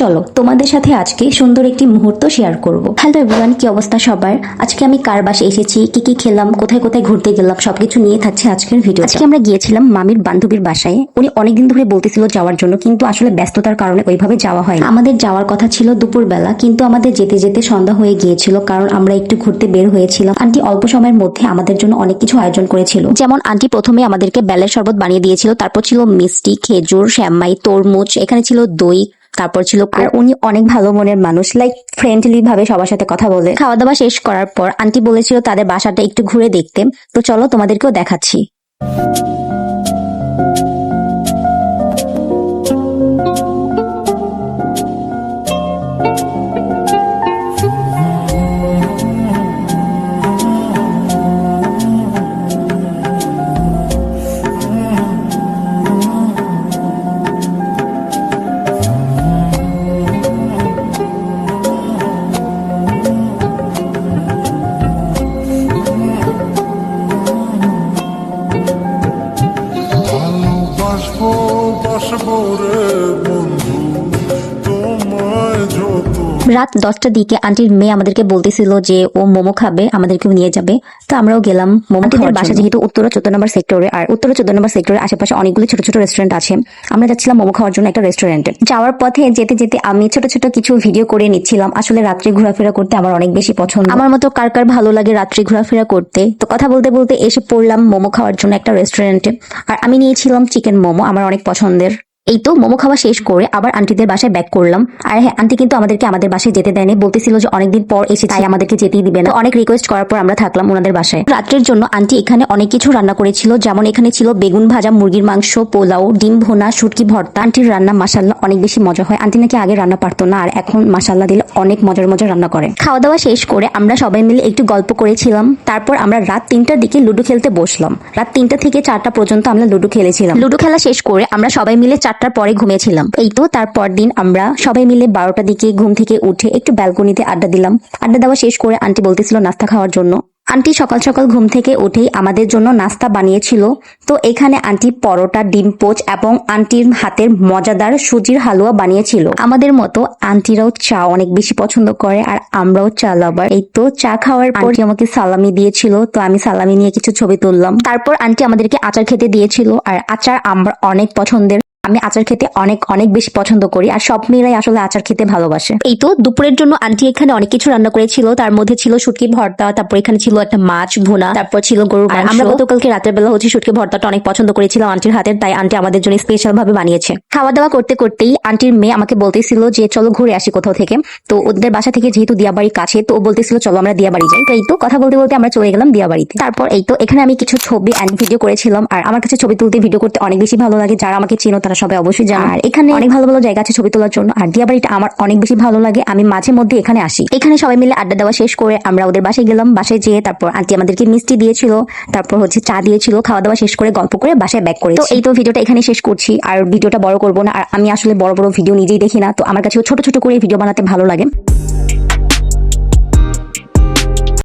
চলো তোমাদের সাথে আজকে সুন্দর একটি মুহূর্ত শেয়ার করব। হ্যালো এভরিওয়ান, কি অবস্থা সবার? আজকে আমি কার বাসায় এসেছি, কি কি খেলাম, কোথায় কোথায় ঘুরতে গেলাম, সবকিছু নিয়ে থাকছে আজকের ভিডিও। আজকে আমরা গিয়েছিলাম মামির বান্ধবীর বাসায়। উনি অনেকদিন ধরে বলতেছিল যাওয়ার জন্য, কিন্তু আসলে ব্যস্ততার কারণে ওইভাবে যাওয়া হয় না। আমাদের যাওয়ার কথা ছিল দুপুরবেলা, কিন্তু আমাদের যেতে যেতে সন্ধ্যা হয়ে গিয়েছিল, কারণ আমরা একটু ঘুরতে বের হয়েছিলাম। আন্টি অল্প সময়ের মধ্যে আমাদের জন্য অনেক কিছু আয়োজন করেছিল। যেমন আন্টি প্রথমে আমাদেরকে বেলের শরবত বানিয়ে দিয়েছিল, তারপর ছিল মিষ্টি, খেজুর, শ্যামাই, তরমুজ, এখানে ছিল দই, তারপর ছিল। আর উনি অনেক ভালো মনের মানুষ, লাইক ফ্রেন্ডলি ভাবে সবার সাথে কথা বলে। খাওয়া দাওয়া শেষ করার পর আন্টি বলেছিল তাদের বাসাটা একটু ঘুরে দেখতে, তো চলো তোমাদেরকেও দেখাচ্ছি। ভালোবাসবো বাসবো রে বন্ধু তোমায় যত। রাত 10টার দিকে আন্টির মেয়ে আমাদেরকে বলতেছিল যে ও মোমো খাবে, আমাদেরকেও নিয়ে যাবে। তো আমরাও গেলাম মোমো খাওয়ার। বাসা যেহেতু উত্তরা 14 নম্বর সেক্টরে, আর উত্তরা 14 নম্বর সেক্টরের আশেপাশে অনেকগুলো ছোট ছোট রেস্টুরেন্ট আছে। আমরা যাচ্ছিলাম মোমো খাওয়ার জন্য একটা রেস্টুরেন্টে। যাওয়ার পথে যেতে যেতে আমি ছোট ছোট কিছু ভিডিও করে নিচ্ছিলাম। আসলে রাত্রে ঘোরাফেরা করতে আমার অনেক বেশি পছন্দ। আমার মতো কার কার ভালো লাগে রাত্রে ঘোরাফেরা করতে? তো কথা বলতে বলতে এসে পড়লাম মোমো খাওয়ার জন্য একটা রেস্টুরেন্টে। আর আমি নিয়েছিলাম চিকেন মোমো, আমার অনেক পছন্দের। এই তো মোমো খাওয়া শেষ করে আবার আন্টিদের বাসায় ব্যাক করলাম। আর হ্যাঁ, আন্টি কিন্তু আমাদেরকে আমাদের বাসায় যেতে দেয়নি, বলতেছিল যে অনেকদিন পর এসে তাই আমাদেরকে যেতেই দিবে না। অনেক রিকোয়েস্ট করার পর আমরা থাকলাম ওনাদের বাসায়। রাত্রের জন্য আন্টি এখানে অনেক কিছু রান্না করেছিল, যেমন এখানে ছিল বেগুন ভাজা, মুরগির মাংস, পোলাও, ডিম ভুনা, শুটকি ভর্তা। আন্টির রান্না মাশাআল্লাহ অনেক বেশি মজা হয়। আন্টি নাকি আগে রান্না পারতো না, আর এখন মাশাআল্লাহ দিলে অনেক মজার মজার রান্না করে। খাওয়া দাওয়া শেষ করে আমরা সবাই মিলে একটু গল্প করেছিলাম। তারপর আমরা রাত 3টার দিকে লুডো খেলতে বসলাম। রাত 3টা থেকে 4টা পর্যন্ত আমরা লুডো খেলেছিলাম। লুডো খেলা শেষ করে আমরা সবাই মিলে 4টার পরে ঘুমিয়েছিলাম। এই তো তারপর দিন আমরা সবাই মিলে 12টার দিকে ঘুম থেকে উঠে একটু ব্যালকনিতে আড্ডা দিলাম। আড্ডা দেওয়া শেষ করে আন্টি বলতেছিল নাস্তা খাওয়ার জন্য। আন্টি সকাল সকাল ঘুম থেকে উঠেই আমাদের জন্য নাস্তা বানিয়েছিল। তো এখানে আন্টি পরোটা, ডিম পোচ এবং আন্টির হাতের মজাদার সুজির হালুয়া বানিয়েছিল। আমাদের মতো আন্টিরাও চা অনেক বেশি পছন্দ করে, আর আমরাও চা লাভার। এই তো চা খাওয়ার পর আমাকে সালামি দিয়েছিল, তো আমি সালামি নিয়ে কিছু ছবি তুললাম। তারপর আন্টি আমাদেরকে আচার খেতে দিয়েছিল, আর আচার আমার অনেক পছন্দের। আমি আচার খেতে অনেক অনেক বেশি পছন্দ করি, আর সব মেয়েরাই আসলে আচার খেতে ভালোবাসে। এই তো দুপুরের জন্য আন্টি এখানে অনেক কিছু রান্না করেছিল, তার মধ্যে ছিল শুটকি ভর্তা, তারপর এখানে ছিল একটা মাছ ভুনা, তারপর ছিল গরুর মাংস। আমরা গতকালকে রাতের বেলা শুটকি ভর্তাটা অনেক পছন্দ করেছিলাম আন্টির হাতের, তাই আন্টি আমাদের জন্য স্পেশাল ভাবে বানিয়েছে। খাওয়া দাওয়া করতে করতেই আন্টির মেয়ে আমাকে বলতেছিল যে চলো ঘুরে আসি কোথাও থেকে। তো ওদের বাসা থেকে যেহেতু দিয়াবাড়ি কাছে, তো ও বলতেছিল চলো আমরা দিয়াবাড়ি যাই। তো এই তো কথা বলতে বলতে আমরা চলে গেলাম দিয়াবাড়িতে। তারপর এই তো এখানে আমি কিছু ছবি এন্ড ভিডিও করেছিলাম, আর আমার কাছে ছবি তুলতে ভিডিও করতে অনেক বেশি ভালো লাগে। যারা আমাকে চিনো তারা সবাই অবশ্যই জানো। আর এখানে অনেক ভালো ভালো জায়গা আছে ছবি তোলার জন্য, আর দিয়াবাড়িটা আমার অনেক বেশি ভালো লাগে। আমি মাঝে মধ্যে এখানে আসি। এখানে সবাই মিলে আড্ডা দেওয়া শেষ করে আমরা ওদের বাসায় গেলাম। বাসায় যেয়ে তারপর আন্টি আমাদেরকে মিষ্টি দিয়েছিল, তারপর চা দিয়েছিল। খাওয়া দাওয়া শেষ করে গল্প করে বাসায় ব্যাক করে। তো এই তো ভিডিওটা এখানে শেষ করছি, আর ভিডিওটা বড় করবো না। আর আমি আসলে বড় বড় ভিডিও নিজেই দেখি না, তো আমার কাছে ছোট ছোট করে ভিডিও বানাতে ভালো লাগে।